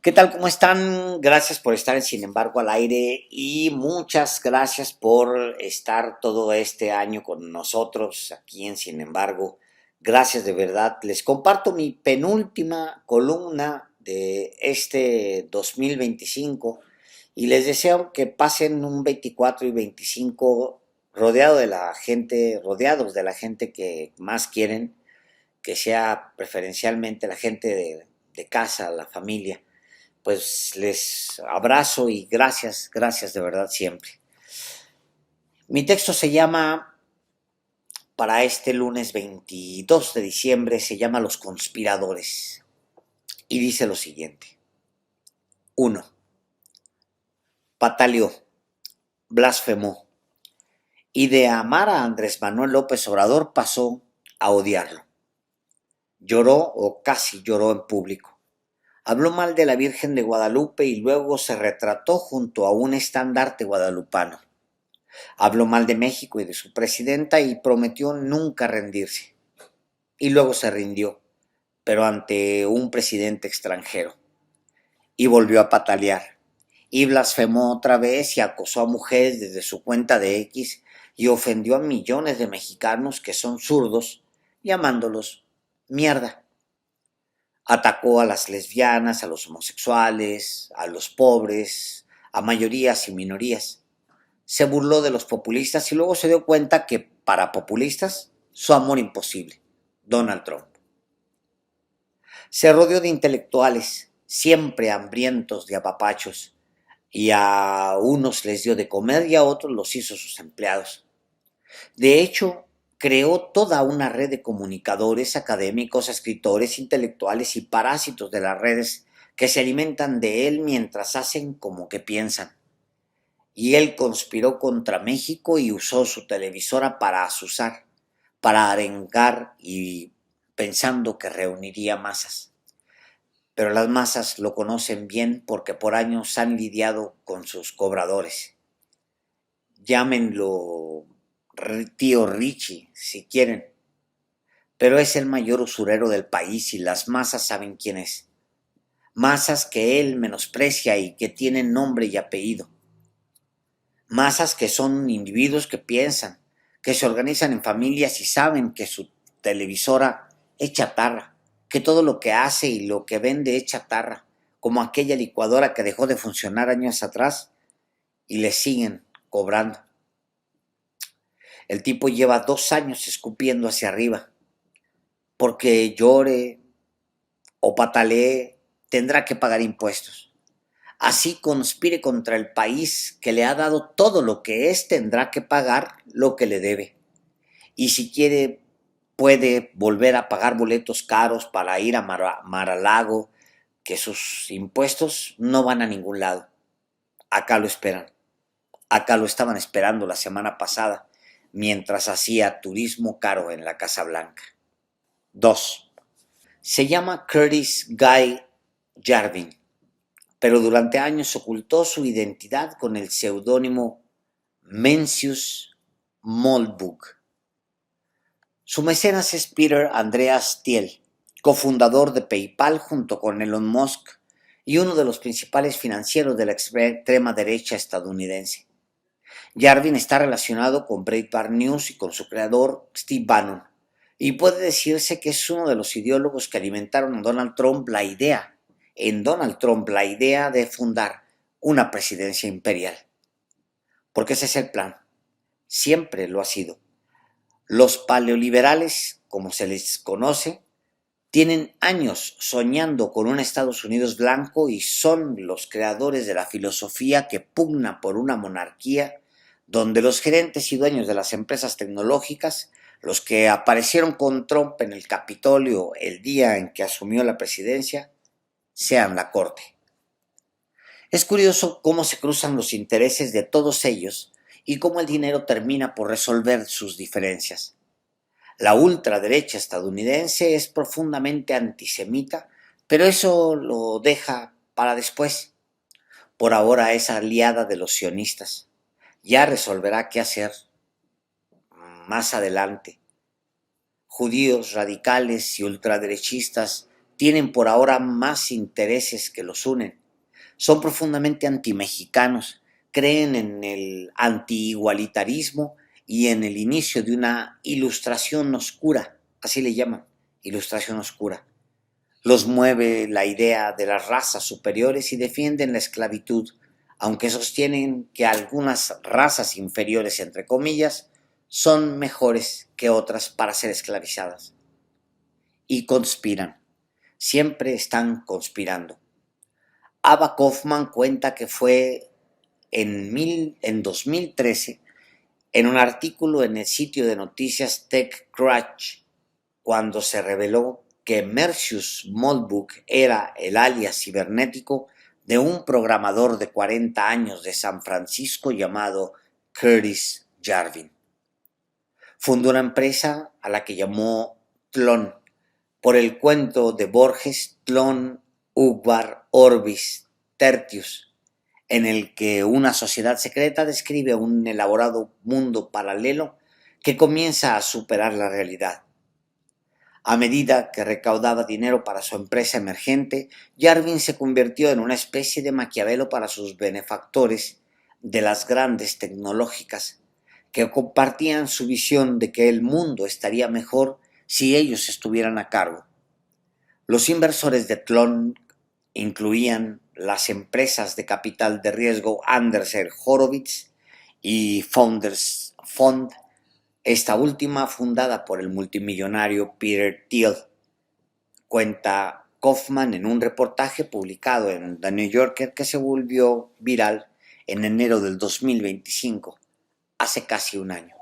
¿Qué tal? ¿Cómo están? Gracias por estar en Sin embargo al aire y muchas gracias por estar todo este año con nosotros aquí en Sin embargo. Gracias de verdad. Les comparto mi penúltima columna de este 2025 y les deseo que pasen un 24 y 25 rodeados de la gente que más quieren, que sea preferencialmente la gente de casa, la familia. Pues les abrazo y gracias, gracias de verdad siempre. Mi texto se llama, para este lunes 22 de diciembre, se llama Los conspiradores y dice lo siguiente. 1. Pataleó, blasfemó y de amar a Andrés Manuel López Obrador pasó a odiarlo. Lloró o casi lloró en público. Habló mal de la Virgen de Guadalupe y luego se retrató junto a un estandarte guadalupano. Habló mal de México y de su presidenta y prometió nunca rendirse. Y luego se rindió, pero ante un presidente extranjero. Y volvió a patalear. Y blasfemó otra vez y acosó a mujeres desde su cuenta de X y ofendió a millones de mexicanos que son zurdos, llamándolos mierda. Atacó a las lesbianas, a los homosexuales, a los pobres, a mayorías y minorías. Se burló de los populistas y luego se dio cuenta que para populistas su amor imposible, Donald Trump. Se rodeó de intelectuales, siempre hambrientos de apapachos, y a unos les dio de comer y a otros los hizo sus empleados. De hecho, creó toda una red de comunicadores, académicos, escritores, intelectuales y parásitos de las redes que se alimentan de él mientras hacen como que piensan. Y él conspiró contra México y usó su televisora para azuzar, para arengar y pensando que reuniría masas. Pero las masas lo conocen bien porque por años han lidiado con sus cobradores. Llámenlo tío Richie si quieren, pero es el mayor usurero del país y las masas saben quién es. Masas que él menosprecia y que tienen nombre y apellido. Masas que son individuos que piensan, que se organizan en familias y saben que su televisora es chatarra, que todo lo que hace y lo que vende es chatarra, como aquella licuadora que dejó de funcionar años atrás y le siguen cobrando. El tipo lleva 2 años escupiendo hacia arriba, porque llore o patalee, tendrá que pagar impuestos. Así conspire contra el país que le ha dado todo lo que es, tendrá que pagar lo que le debe. Y si quiere, puede volver a pagar boletos caros para ir a Mar-a-Lago, que sus impuestos no van a ningún lado. Acá lo esperan. Acá lo estaban esperando la semana pasada, mientras hacía turismo caro en la Casa Blanca. 2. Se llama Curtis Guy Jarvin, pero durante años ocultó su identidad con el seudónimo Mencius Moldbug. Su mecenas es Peter Andreas Thiel, cofundador de PayPal junto con Elon Musk y uno de los principales financieros de la extrema derecha estadounidense. Jarvin está relacionado con Breitbart News y con su creador Steve Bannon, y puede decirse que es uno de los ideólogos que alimentaron a Donald Trump la idea de fundar una presidencia imperial. Porque ese es el plan. Siempre lo ha sido. Los paleoliberales, como se les conoce, tienen años soñando con un Estados Unidos blanco y son los creadores de la filosofía que pugna por una monarquía donde los gerentes y dueños de las empresas tecnológicas, los que aparecieron con Trump en el Capitolio el día en que asumió la presidencia, sean la corte. Es curioso cómo se cruzan los intereses de todos ellos y cómo el dinero termina por resolver sus diferencias. La ultraderecha estadounidense es profundamente antisemita, pero eso lo deja para después. Por ahora es aliada de los sionistas. Ya resolverá qué hacer más adelante. Judíos radicales y ultraderechistas tienen por ahora más intereses que los unen. Son profundamente antimexicanos, creen en el antiigualitarismo y en el inicio de una ilustración oscura, así le llaman, ilustración oscura. Los mueve la idea de las razas superiores y defienden la esclavitud, aunque sostienen que algunas razas inferiores, entre comillas, son mejores que otras para ser esclavizadas. Y conspiran, siempre están conspirando. Ava Kaufman cuenta que fue en 2013, en un artículo en el sitio de noticias TechCrunch, cuando se reveló que Mercius Molbrook era el alias cibernético de un programador de 40 años de San Francisco llamado Curtis Jarvin. Fundó una empresa a la que llamó Tlon, por el cuento de Borges Tlon Uqbar Orbis Tertius, en el que una sociedad secreta describe un elaborado mundo paralelo que comienza a superar la realidad. A medida que recaudaba dinero para su empresa emergente, Jarvin se convirtió en una especie de Maquiavelo para sus benefactores de las grandes tecnológicas, que compartían su visión de que el mundo estaría mejor si ellos estuvieran a cargo. Los inversores de Tlon incluían las empresas de capital de riesgo Andersen Horowitz y Founders Fund, esta última fundada por el multimillonario Peter Thiel. Cuenta Kaufman en un reportaje publicado en The New Yorker que se volvió viral en enero del 2025, hace casi un año.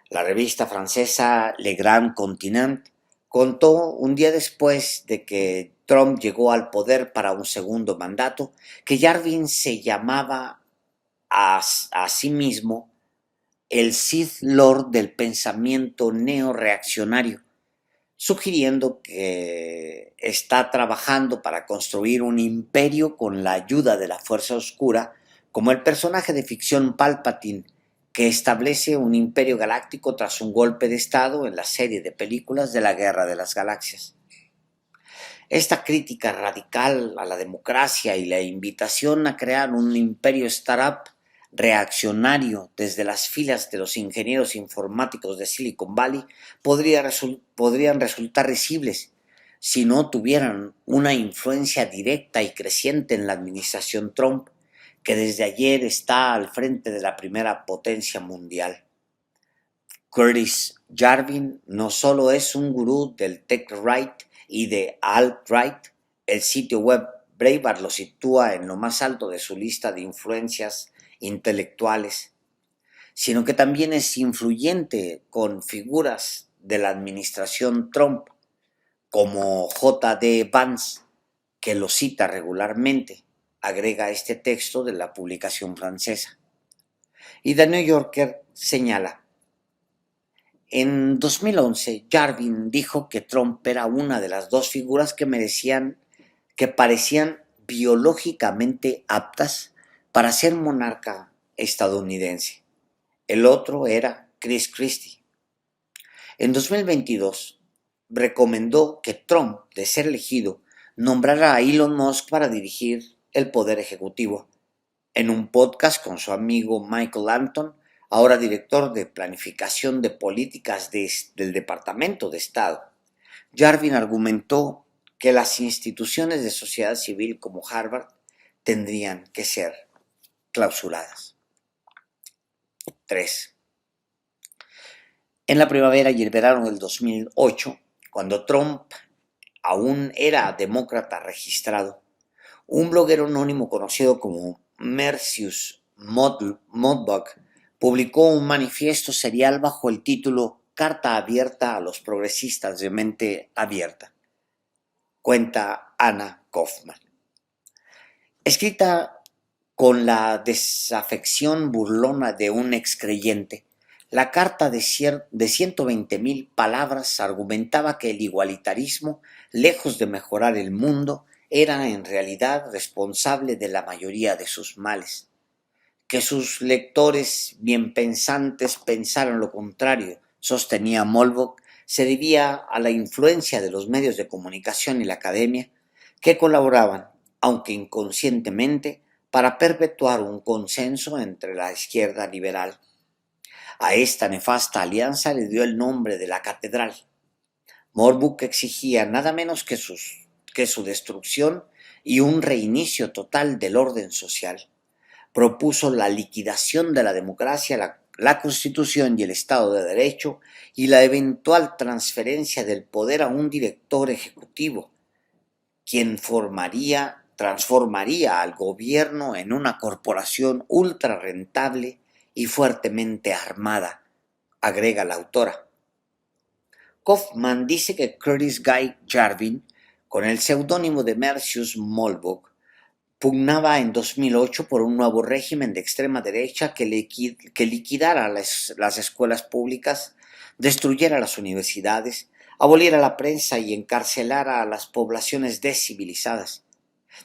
La revista francesa Le Grand Continent contó un día después de que Trump llegó al poder para un segundo mandato que Jarvin se llamaba a sí mismo el Sith Lord del pensamiento neoreaccionario, sugiriendo que está trabajando para construir un imperio con la ayuda de la Fuerza Oscura, como el personaje de ficción Palpatine, que establece un imperio galáctico tras un golpe de estado en la serie de películas de la Guerra de las Galaxias. Esta crítica radical a la democracia y la invitación a crear un imperio startup reaccionario desde las filas de los ingenieros informáticos de Silicon Valley podrían resultar risibles si no tuvieran una influencia directa y creciente en la administración Trump, que desde ayer está al frente de la primera potencia mundial. Curtis Jarvin no solo es un gurú del tech-right y de alt-right, el sitio web Breitbart lo sitúa en lo más alto de su lista de influencias intelectuales, sino que también es influyente con figuras de la administración Trump, como J.D. Vance, que lo cita regularmente, agrega este texto de la publicación francesa. Y The New Yorker señala: en 2011, Jarvin dijo que Trump era una de las dos figuras que parecían biológicamente aptas para ser monarca estadounidense. El otro era Chris Christie. En 2022, recomendó que Trump, de ser elegido, nombrara a Elon Musk para dirigir el poder ejecutivo. En un podcast con su amigo Michael Anton, ahora director de planificación de políticas del Departamento de Estado, Jarvin argumentó que las instituciones de sociedad civil como Harvard tendrían que ser clausuradas. 3. En la primavera y el verano del 2008, cuando Trump aún era demócrata registrado, un bloguero anónimo conocido como Mercius Molbrook publicó un manifiesto serial bajo el título Carta abierta a los progresistas de mente abierta. Cuenta Anna Kaufman. Escrita con la desafección burlona de un excreyente, la carta de 120,000 palabras argumentaba que el igualitarismo, lejos de mejorar el mundo, era en realidad responsable de la mayoría de sus males. Que sus lectores bien pensantes pensaran lo contrario, sostenía Molbrook, se debía a la influencia de los medios de comunicación y la academia que colaboraban, aunque inconscientemente, para perpetuar un consenso entre la izquierda liberal. A esta nefasta alianza le dio el nombre de la catedral. Molbrook exigía nada menos que su destrucción y un reinicio total del orden social. Propuso la liquidación de la democracia, la Constitución y el Estado de Derecho y la eventual transferencia del poder a un director ejecutivo, quien transformaría al gobierno en una corporación ultra rentable y fuertemente armada, agrega la autora. Kaufman dice que Curtis Guy Jarvin, con el seudónimo de Mercius Molbrook, pugnaba en 2008 por un nuevo régimen de extrema derecha que liquidara las escuelas públicas, destruyera las universidades, aboliera la prensa y encarcelara a las poblaciones descivilizadas,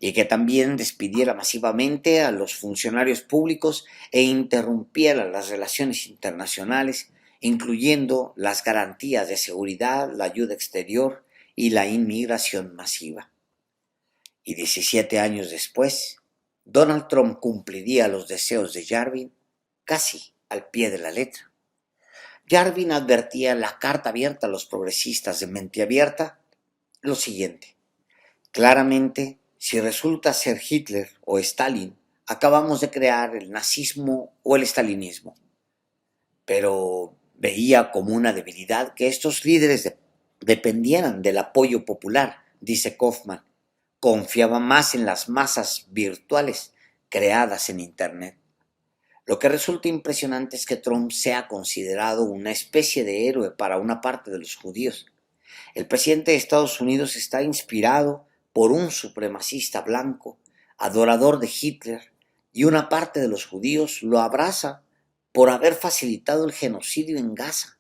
y que también despidiera masivamente a los funcionarios públicos e interrumpiera las relaciones internacionales, incluyendo las garantías de seguridad, la ayuda exterior y la inmigración masiva. Y 17 años después, Donald Trump cumpliría los deseos de Jarvin casi al pie de la letra. Jarvin advertía en la carta abierta a los progresistas de mente abierta lo siguiente: claramente, si resulta ser Hitler o Stalin, acabamos de crear el nazismo o el stalinismo. Pero veía como una debilidad que estos líderes dependieran del apoyo popular, dice Kaufman. Confiaba más en las masas virtuales creadas en Internet. Lo que resulta impresionante es que Trump sea considerado una especie de héroe para una parte de los judíos. El presidente de Estados Unidos está inspirado por un supremacista blanco, adorador de Hitler, y una parte de los judíos lo abraza por haber facilitado el genocidio en Gaza.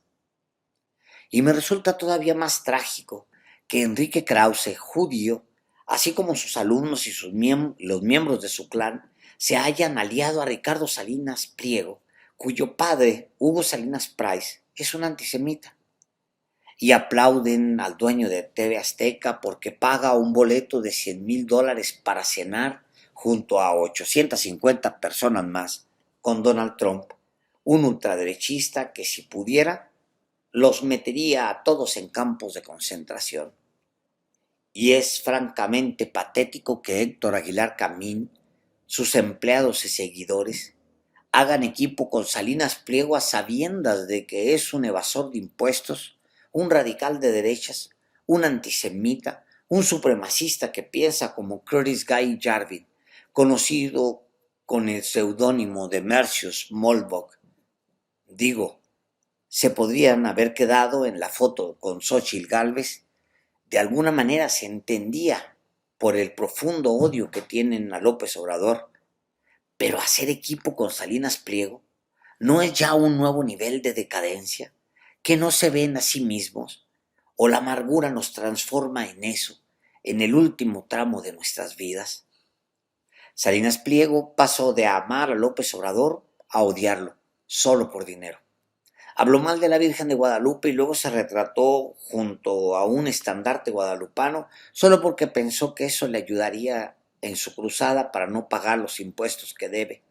Y me resulta todavía más trágico que Enrique Krause, judío, así como sus alumnos y los miembros de su clan, se hayan aliado a Ricardo Salinas Pliego, cuyo padre, Hugo Salinas Price, es un antisemita. Y aplauden al dueño de TV Azteca porque paga un boleto de $100,000 para cenar junto a 850 personas más con Donald Trump, un ultraderechista que, si pudiera, los metería a todos en campos de concentración. Y es francamente patético que Héctor Aguilar Camín, sus empleados y seguidores, hagan equipo con Salinas Pliego a sabiendas de que es un evasor de impuestos, un radical de derechas, un antisemita, un supremacista que piensa como Curtis Guy Jarvin, conocido con el seudónimo de Mercius Molbrook. Digo, se podrían haber quedado en la foto con Xóchitl Gálvez. De alguna manera se entendía por el profundo odio que tienen a López Obrador, pero hacer equipo con Salinas Pliego no es ya un nuevo nivel de decadencia, que no se ven a sí mismos, o la amargura nos transforma en eso, en el último tramo de nuestras vidas. Salinas Pliego pasó de amar a López Obrador a odiarlo, solo por dinero. Habló mal de la Virgen de Guadalupe y luego se retrató junto a un estandarte guadalupano solo porque pensó que eso le ayudaría en su cruzada para no pagar los impuestos que debe.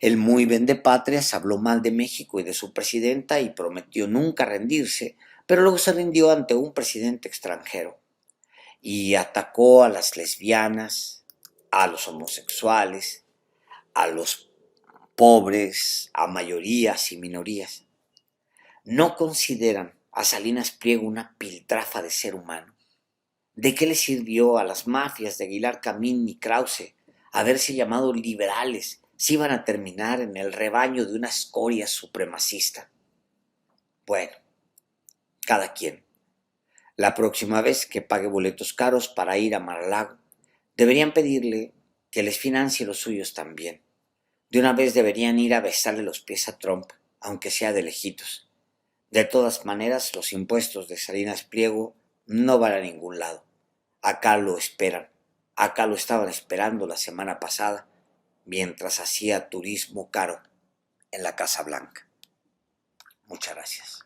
El muy vendepatrias habló mal de México y de su presidenta y prometió nunca rendirse, pero luego se rindió ante un presidente extranjero y atacó a las lesbianas, a los homosexuales, a los pobres, a mayorías y minorías. ¿No consideran a Salinas Pliego una piltrafa de ser humano? ¿De qué le sirvió a las mafias de Aguilar Camín y Krause haberse llamado liberales si iban a terminar en el rebaño de una escoria supremacista? Bueno, cada quien. La próxima vez que pague boletos caros para ir a Mar-a-Lago, deberían pedirle que les financie los suyos también. De una vez deberían ir a besarle los pies a Trump, aunque sea de lejitos. De todas maneras, los impuestos de Salinas Pliego no van a ningún lado. Acá lo esperan. Acá lo estaban esperando la semana pasada, mientras hacía turismo caro en la Casa Blanca. Muchas gracias.